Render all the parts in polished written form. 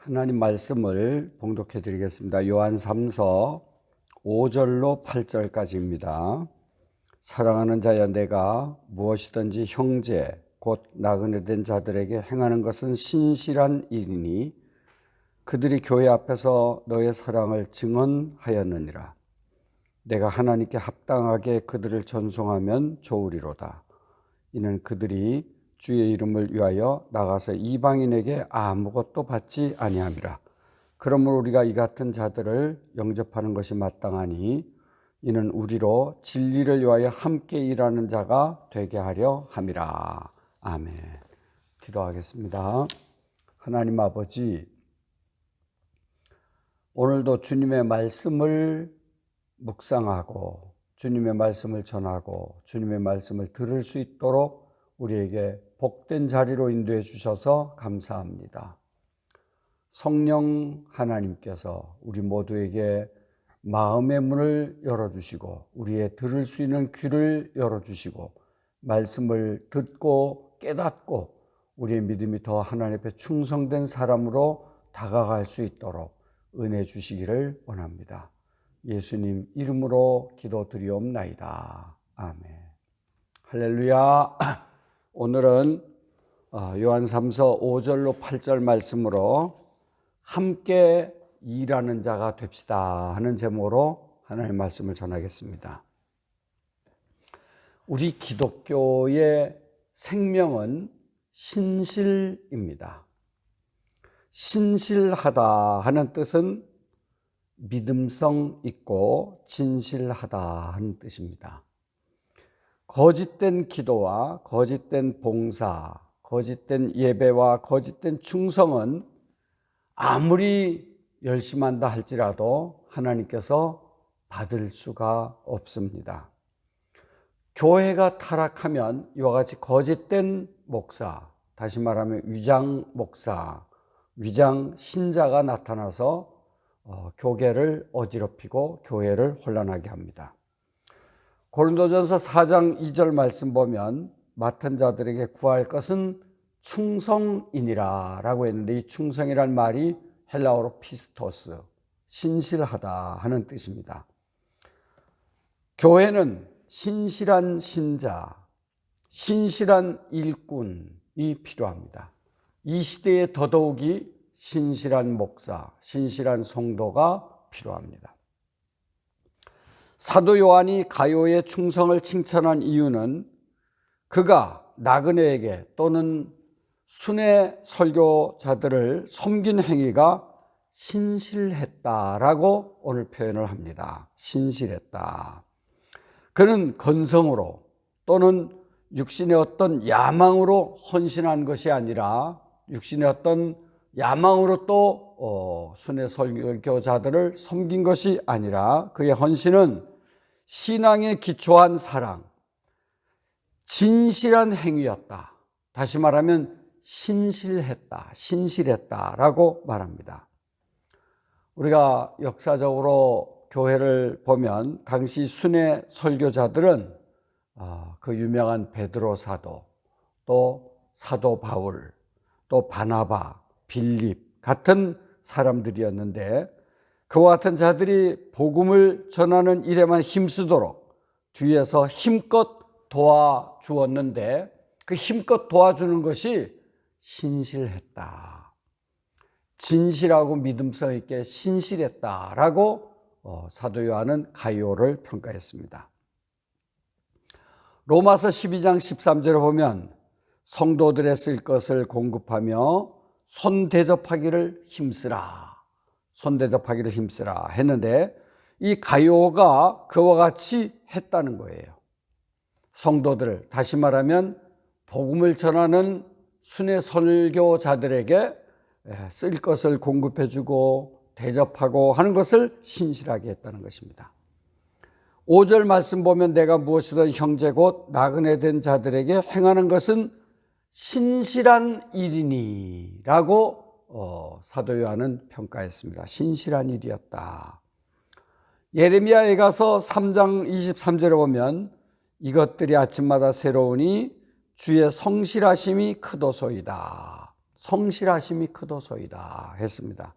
하나님 말씀을 봉독해 드리겠습니다. 요한 3서 5절로 8절까지입니다. 사랑하는 자여, 내가 무엇이든지 형제 곧 나그네 된 자들에게 행하는 것은 신실한 일이니 그들이 교회 앞에서 너의 사랑을 증언하였느니라. 내가 하나님께 합당하게 그들을 전송하면 좋으리로다. 이는 그들이 주의 이름을 위하여 나가서 이방인에게 아무것도 받지 아니함이라. 그러므로 우리가 이 같은 자들을 영접하는 것이 마땅하니 이는 우리로 진리를 위하여 함께 일하는 자가 되게 하려 함이라. 아멘. 기도하겠습니다. 하나님 아버지, 오늘도 주님의 말씀을 묵상하고 주님의 말씀을 전하고 주님의 말씀을 들을 수 있도록 우리에게 복된 자리로 인도해 주셔서 감사합니다. 성령 하나님께서 우리 모두에게 마음의 문을 열어주시고 우리의 들을 수 있는 귀를 열어주시고 말씀을 듣고 깨닫고 우리의 믿음이 더 하나님 앞에 충성된 사람으로 다가갈 수 있도록 은혜 주시기를 원합니다. 예수님 이름으로 기도드리옵나이다. 아멘. 할렐루야. 오늘은 요한 3서 5절로 8절 말씀으로 함께 일하는 자가 됩시다 하는 제목으로 하나님의 말씀을 전하겠습니다. 우리 기독교의 생명은 신실입니다. 신실하다 하는 뜻은 믿음성 있고 진실하다 하는 뜻입니다. 거짓된 기도와 거짓된 봉사, 거짓된 예배와 거짓된 충성은 아무리 열심히 한다 할지라도 하나님께서 받을 수가 없습니다. 교회가 타락하면 이와 같이 거짓된 목사, 다시 말하면 위장 목사, 위장 신자가 나타나서 교계를 어지럽히고 교회를 혼란하게 합니다. 고린도전서 4장 2절 말씀 보면 맡은 자들에게 구할 것은 충성이니라 라고 했는데, 이 충성이란 말이 헬라어로 피스토스, 신실하다 하는 뜻입니다. 교회는 신실한 신자, 신실한 일꾼이 필요합니다. 이 시대에 더더욱이 신실한 목사, 신실한 성도가 필요합니다. 사도 요한이 가룟의 충성을 칭찬한 이유는 그가 나그네에게 또는 순회 설교자들을 섬긴 행위가 신실했다라고 오늘 표현을 합니다. 신실했다. 그는 건성으로 또는 육신의 어떤 야망으로 헌신한 것이 아니라 육신의 어떤 야망으로 또 순회 설교자들을 섬긴 것이 아니라 그의 헌신은 신앙에 기초한 사랑, 진실한 행위였다. 다시 말하면 신실했다라고 말합니다. 우리가 역사적으로 교회를 보면 당시 순회 설교자들은 그 유명한 베드로 사도, 또 사도 바울, 또 바나바, 빌립 같은 사람들이었는데, 그와 같은 자들이 복음을 전하는 일에만 힘쓰도록 뒤에서 힘껏 도와주었는데, 그 힘껏 도와주는 것이 신실했다, 진실하고 믿음성 있게 신실했다라고 사도 요한은 가룟을 평가했습니다. 로마서 12장 13절에 보면 성도들의 쓸 것을 공급하며 손대접하기를 힘쓰라 했는데, 이 가룟가 그와 같이 했다는 거예요. 성도들, 다시 말하면 복음을 전하는 순회 설교자들에게 쓸 것을 공급해주고 대접하고 하는 것을 신실하게 했다는 것입니다. 5절 말씀 보면 내가 무엇이든 형제 곧 나그네 된 자들에게 행하는 것은 신실한 일이니 라고 사도 요한은 평가했습니다. 신실한 일이었다. 예레미야에 가서 3장 23절에 보면 이것들이 아침마다 새로우니 주의 성실하심이 크도소이다. 성실하심이 크도소이다 했습니다.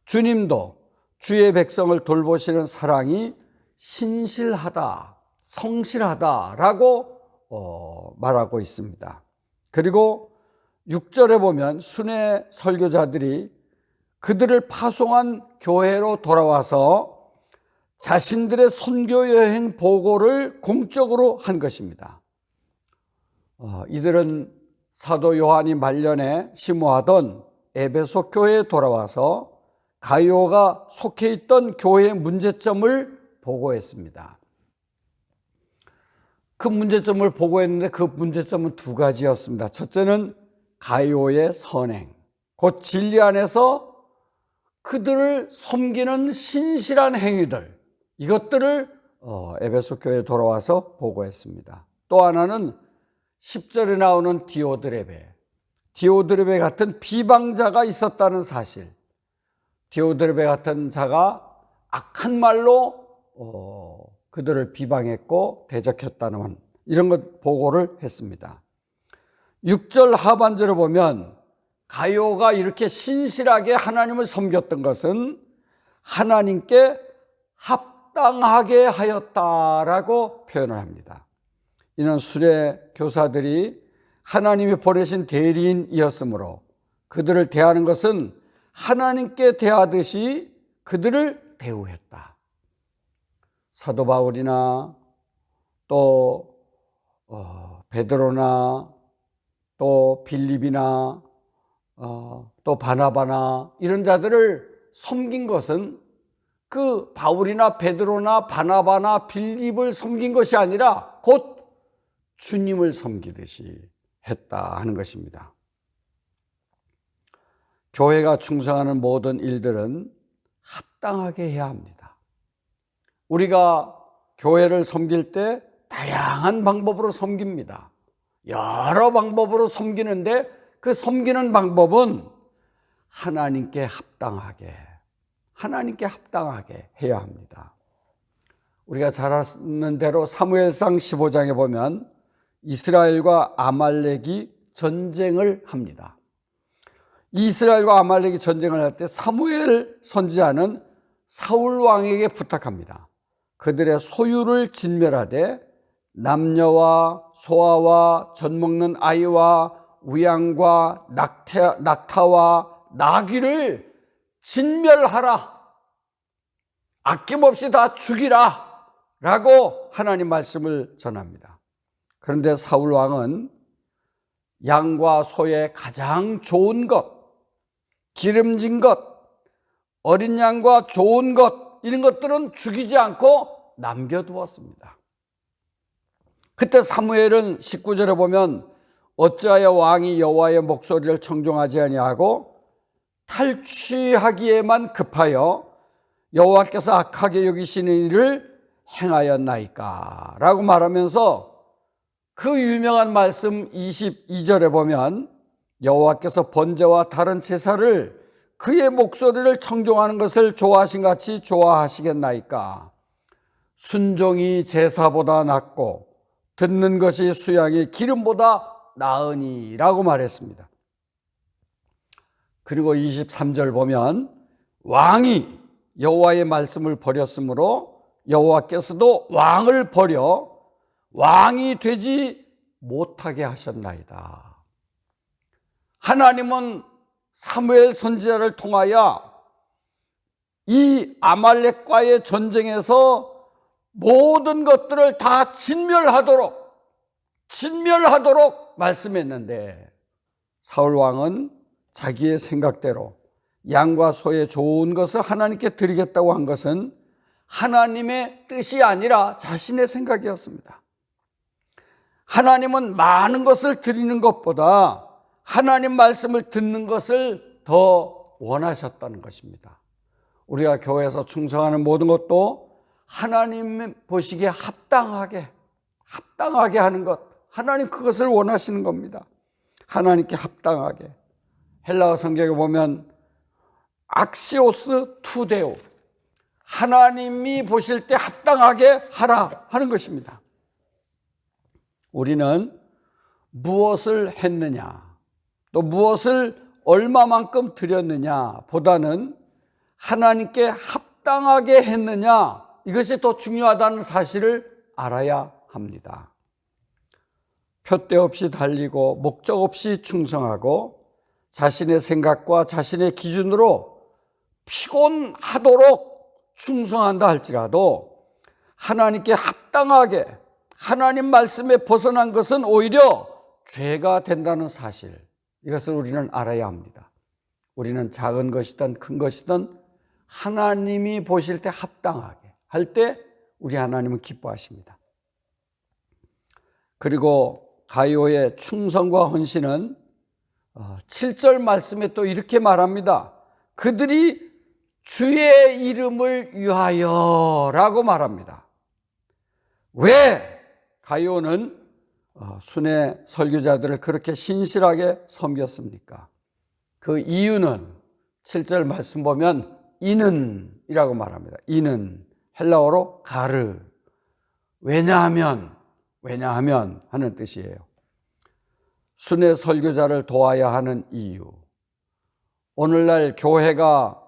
주님도 주의 백성을 돌보시는 사랑이 신실하다, 성실하다라고 말하고 있습니다. 그리고 6절에 보면 순회 설교자들이 그들을 파송한 교회로 돌아와서 자신들의 선교 여행 보고를 공적으로 한 것입니다. 이들은 사도 요한이 말년에 심호하던 에베소 교회에 돌아와서 가이오가 속해 있던 교회의 문제점을 보고했습니다. 그 문제점을 보고했는데 그 문제점은 두 가지였습니다. 첫째는 가이오의 선행, 곧 진리 안에서 그들을 섬기는 신실한 행위들, 이것들을 에베소 교회에 돌아와서 보고했습니다. 또 하나는 10절에 나오는 디오드레베 같은 비방자가 있었다는 사실, 디오드레베 같은 자가 악한 말로 그들을 비방했고 대적했다는 이런 것 보고를 했습니다. 6절 하반절을 보면 가이오가 이렇게 신실하게 하나님을 섬겼던 것은 하나님께 합당하게 하였다라고 표현을 합니다. 이는 수레 교사들이 하나님이 보내신 대리인이었으므로 그들을 대하는 것은 하나님께 대하듯이 그들을 대우했다. 사도 바울이나 또 베드로나 또 빌립이나 또 바나바나 이런 자들을 섬긴 것은 그 바울이나 베드로나 바나바나 빌립을 섬긴 것이 아니라 곧 주님을 섬기듯이 했다 하는 것입니다. 교회가 충성하는 모든 일들은 합당하게 해야 합니다. 우리가 교회를 섬길 때 다양한 방법으로 섬깁니다. 여러 방법으로 섬기는데 그 섬기는 방법은 하나님께 합당하게 해야 합니다. 우리가 잘 아는 대로 사무엘상 15장에 보면 이스라엘과 아말렉이 전쟁을 합니다. 이스라엘과 아말렉이 전쟁을 할 때 사무엘 선지자는 사울 왕에게 부탁합니다. 그들의 소유를 진멸하되 남녀와 소아와 젖먹는 아이와 우양과 낙타와 나귀를 진멸하라, 아낌없이 다 죽이라 라고 하나님 말씀을 전합니다. 그런데 사울 왕은 양과 소의 가장 좋은 것, 기름진 것, 어린 양과 좋은 것, 이런 것들은 죽이지 않고 남겨두었습니다. 그때 사무엘은 19절에 보면 어찌하여 왕이 여호와의 목소리를 청종하지 아니하고 탈취하기에만 급하여 여호와께서 악하게 여기시는 일을 행하였나이까 라고 말하면서 그 유명한 말씀 22절에 보면 여호와께서 번제와 다른 제사를 그의 목소리를 청종하는 것을 좋아하신 같이 좋아하시겠나이까. 순종이 제사보다 낫고 듣는 것이 수양이 기름보다 나으니 라고 말했습니다. 그리고 23절 보면 왕이 여호와의 말씀을 버렸으므로 여호와께서도 왕을 버려 왕이 되지 못하게 하셨나이다. 하나님은 사무엘 선지자를 통하여 이 아말렉과의 전쟁에서 모든 것들을 다 진멸하도록 말씀했는데 사울 왕은 자기의 생각대로 양과 소의 좋은 것을 하나님께 드리겠다고 한 것은 하나님의 뜻이 아니라 자신의 생각이었습니다. 하나님은 많은 것을 드리는 것보다 하나님 말씀을 듣는 것을 더 원하셨다는 것입니다. 우리가 교회에서 충성하는 모든 것도 하나님 보시기에 합당하게 하는 것, 하나님 그것을 원하시는 겁니다. 하나님께 합당하게. 헬라어 성경에 보면 악시오스 투데오, 하나님이 보실 때 합당하게 하라 하는 것입니다. 우리는 무엇을 했느냐, 또 무엇을 얼마만큼 드렸느냐 보다는 하나님께 합당하게 했느냐, 이것이 더 중요하다는 사실을 알아야 합니다. 표대 없이 달리고 목적 없이 충성하고 자신의 생각과 자신의 기준으로 피곤하도록 충성한다 할지라도 하나님께 합당하게 하나님 말씀에 벗어난 것은 오히려 죄가 된다는 사실, 이것을 우리는 알아야 합니다. 우리는 작은 것이든 큰 것이든 하나님이 보실 때 합당하게 할 때 우리 하나님은 기뻐하십니다. 그리고 가이오의 충성과 헌신은 7절 말씀에 또 이렇게 말합니다. 그들이 주의 이름을 위하여 라고 말합니다. 왜 가이오는 순회 설교자들을 그렇게 신실하게 섬겼습니까? 그 이유는 7절 말씀 보면 이는 이라고 말합니다. 이는 헬라어로 가르, 왜냐하면 하는 뜻이에요. 순회 설교자를 도와야 하는 이유, 오늘날 교회가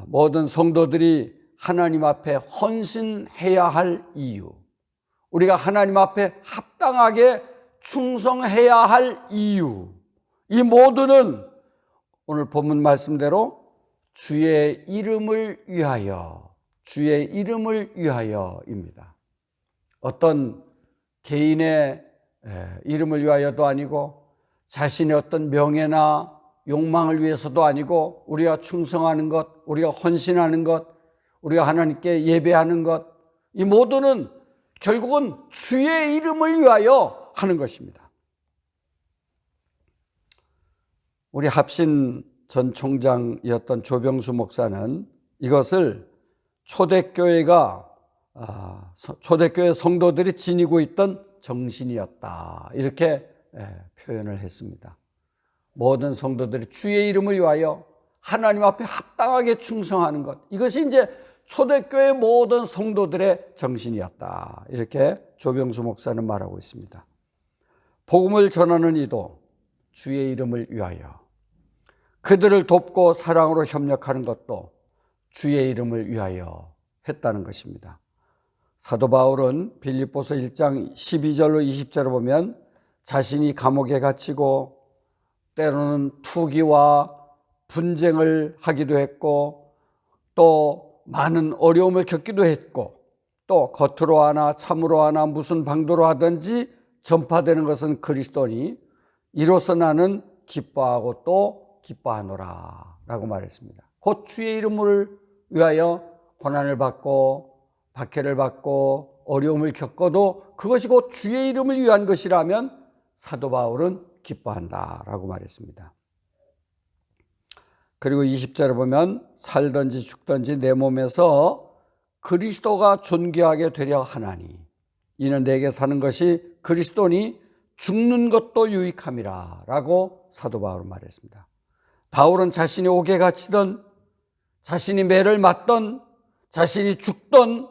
모든 성도들이 하나님 앞에 헌신해야 할 이유, 우리가 하나님 앞에 합당하게 충성해야 할 이유, 이 모두는 오늘 본문 말씀대로 주의 이름을 위하여입니다. 어떤 개인의 이름을 위하여도 아니고 자신의 어떤 명예나 욕망을 위해서도 아니고 우리가 충성하는 것, 우리가 헌신하는 것, 우리가 하나님께 예배하는 것, 이 모두는 결국은 주의 이름을 위하여 하는 것입니다. 우리 합신 전 총장이었던 조병수 목사는 이것을 초대교회 성도들이 지니고 있던 정신이었다, 이렇게 표현을 했습니다. 모든 성도들이 주의 이름을 위하여 하나님 앞에 합당하게 충성하는 것, 이것이 이제 초대교회 모든 성도들의 정신이었다, 이렇게 조병수 목사는 말하고 있습니다. 복음을 전하는 이도 주의 이름을 위하여, 그들을 돕고 사랑으로 협력하는 것도 주의 이름을 위하여 했다는 것입니다. 사도 바울은 빌립보서 1장 12절로 20절을 보면 자신이 감옥에 갇히고 때로는 투기와 분쟁을 하기도 했고 또 많은 어려움을 겪기도 했고 또 겉으로 하나 참으로 하나 무슨 방도로 하든지 전파되는 것은 그리스도니 이로써 나는 기뻐하고 또 기뻐하노라 라고 말했습니다. 곧 주의 이름을 위하여 고난을 받고 박해를 받고 어려움을 겪어도 그것이 곧 주의 이름을 위한 것이라면 사도 바울은 기뻐한다 라고 말했습니다. 그리고 20절에 보면 살든지 죽든지 내 몸에서 그리스도가 존귀하게 되려 하나니 이는 내게 사는 것이 그리스도니 죽는 것도 유익함이라 라고 사도 바울은 말했습니다. 바울은 자신이 옥에 갇히던, 자신이 매를 맞던, 자신이 죽던,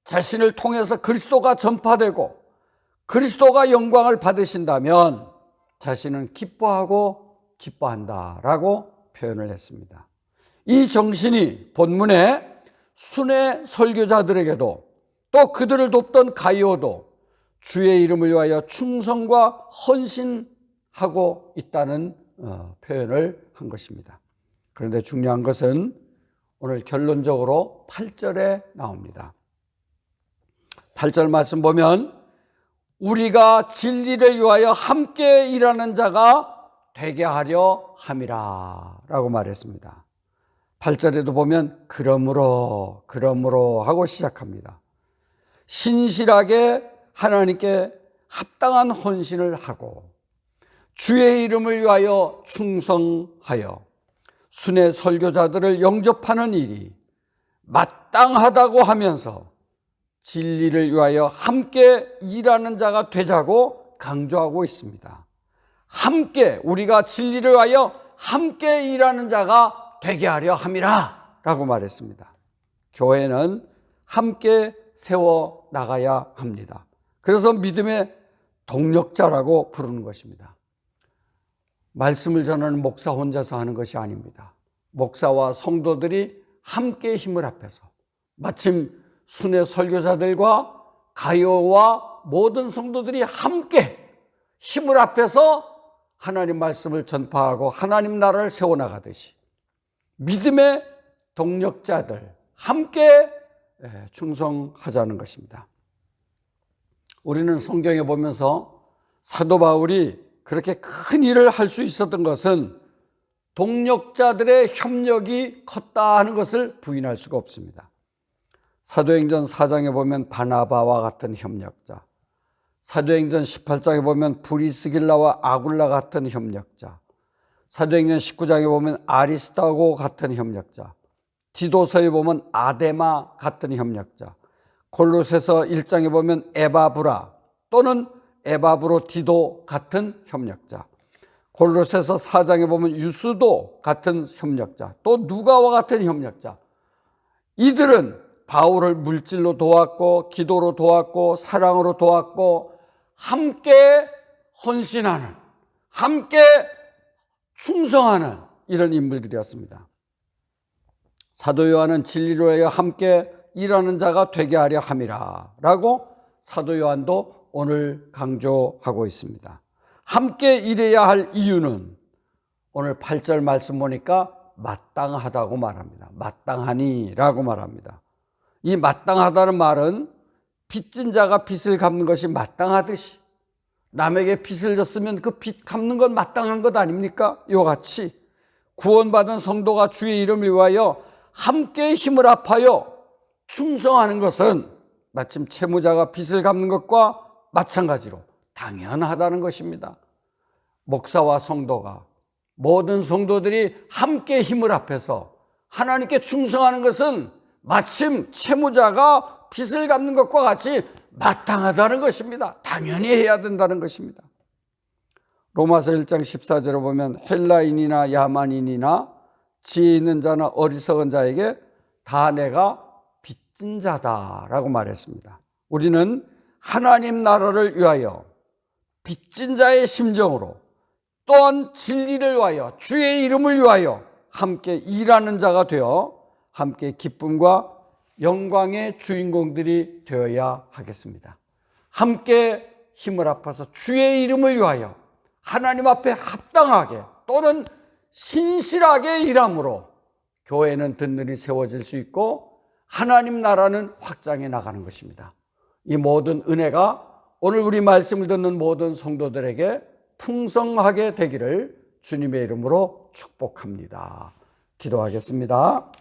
자신을 통해서 그리스도가 전파되고 그리스도가 영광을 받으신다면 자신은 기뻐하고 기뻐한다라고 표현을 했습니다. 이 정신이 본문에 순회 설교자들에게도 또 그들을 돕던 가이오도 주의 이름을 위하여 충성과 헌신하고 있다는 표현을 한 것입니다. 그런데 중요한 것은 오늘 결론적으로 8절에 나옵니다. 8절 말씀 보면 우리가 진리를 위하여 함께 일하는 자가 되게 하려 함이라 라고 말했습니다. 8절에도 보면 그러므로 하고 시작합니다. 신실하게 하나님께 합당한 헌신을 하고 주의 이름을 위하여 충성하여 순회 설교자들을 영접하는 일이 마땅하다고 하면서 진리를 위하여 함께 일하는 자가 되자고 강조하고 있습니다. 함께, 우리가 진리를 위하여 함께 일하는 자가 되게 하려 함이라 라고 말했습니다. 교회는 함께 세워 나가야 합니다. 그래서 믿음의 동력자라고 부르는 것입니다. 말씀을 전하는 목사 혼자서 하는 것이 아닙니다. 목사와 성도들이 함께 힘을 합해서, 마침 순회 설교자들과 가요와 모든 성도들이 함께 힘을 합해서 하나님 말씀을 전파하고 하나님 나라를 세워나가듯이 믿음의 동력자들 함께 충성하자는 것입니다. 우리는 성경에 보면서 사도 바울이 그렇게 큰 일을 할 수 있었던 것은 동력자들의 협력이 컸다 하는 것을 부인할 수가 없습니다. 사도행전 4장에 보면 바나바와 같은 협력자, 사도행전 18장에 보면 브리스길라와 아굴라 같은 협력자, 사도행전 19장에 보면 아리스타고 같은 협력자, 디도서에 보면 아데마 같은 협력자, 골로새서 1장에 보면 에바브라 또는 에바브로디도 같은 협력자, 골로새서 4장에 보면 유스도 같은 협력자, 또 누가와 같은 협력자, 이들은 바울을 물질로 도왔고 기도로 도왔고 사랑으로 도왔고 함께 헌신하는, 함께 충성하는 이런 인물들이었습니다. 사도 요한은 진리로 하여 함께 일하는 자가 되게 하려 함이라 라고 사도 요한도 오늘 강조하고 있습니다. 함께 일해야 할 이유는 오늘 8절 말씀 보니까 마땅하다고 말합니다. 마땅하니 라고 말합니다. 이 마땅하다는 말은 빚진 자가 빚을 갚는 것이 마땅하듯이 남에게 빚을 졌으면 그 빚 갚는 건 마땅한 것 아닙니까? 이와 같이 구원받은 성도가 주의 이름을 위하여 함께 힘을 합하여 충성하는 것은 마침 채무자가 빚을 갚는 것과 마찬가지로 당연하다는 것입니다. 목사와 성도가, 모든 성도들이 함께 힘을 합해서 하나님께 충성하는 것은 마침 채무자가 빚을 갚는 것과 같이 마땅하다는 것입니다. 당연히 해야 된다는 것입니다. 로마서 1장 14절에 보면 헬라인이나 야만인이나 지혜 있는 자나 어리석은 자에게 다 내가 빚진 자다라고 말했습니다. 우리는 하나님 나라를 위하여 빚진 자의 심정으로, 또한 진리를 위하여 주의 이름을 위하여 함께 일하는 자가 되어 함께 기쁨과 영광의 주인공들이 되어야 하겠습니다. 함께 힘을 합해서 주의 이름을 위하여 하나님 앞에 합당하게 또는 신실하게 일함으로 교회는 든든히 세워질 수 있고 하나님 나라는 확장해 나가는 것입니다. 이 모든 은혜가 오늘 우리 말씀을 듣는 모든 성도들에게 풍성하게 되기를 주님의 이름으로 축복합니다. 기도하겠습니다.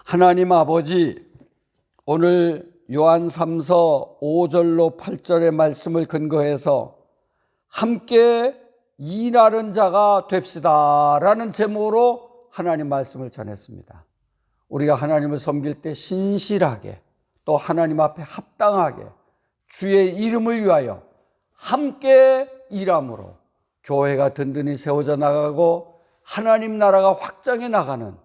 하나님 아버지, 오늘 요한 3서 5절로 8절의 말씀을 근거해서 함께 일하는 자가 됩시다 라는 제목으로 하나님 말씀을 전했습니다. 우리가 하나님을 섬길 때 신실하게 또 하나님 앞에 합당하게 주의 이름을 위하여 함께 일함으로 교회가 든든히 세워져 나가고 하나님 나라가 확장해 나가는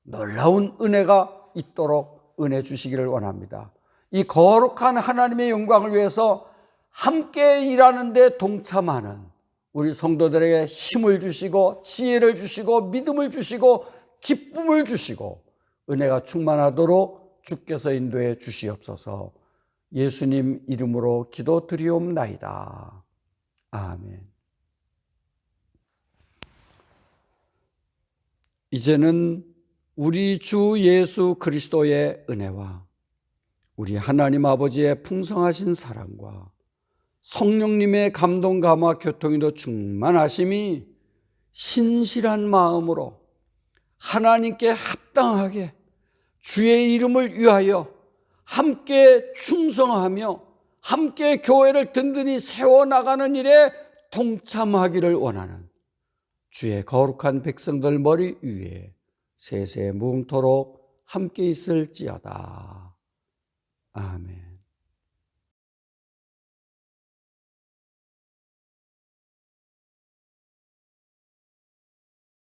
놀라운 은혜가 있도록 은혜 주시기를 원합니다. 이 거룩한 하나님의 영광을 위해서 함께 일하는 데 동참하는 우리 성도들에게 힘을 주시고 지혜를 주시고 믿음을 주시고 기쁨을 주시고 은혜가 충만하도록 주께서 인도해 주시옵소서. 예수님 이름으로 기도드리옵나이다. 아멘. 이제는 우리 주 예수 그리스도의 은혜와 우리 하나님 아버지의 풍성하신 사랑과 성령님의 감동 감화 교통인도 충만하심이 신실한 마음으로 하나님께 합당하게 주의 이름을 위하여 함께 충성하며 함께 교회를 든든히 세워나가는 일에 동참하기를 원하는 주의 거룩한 백성들 머리 위에 세세 무궁토록 함께 있을지어다. 아멘.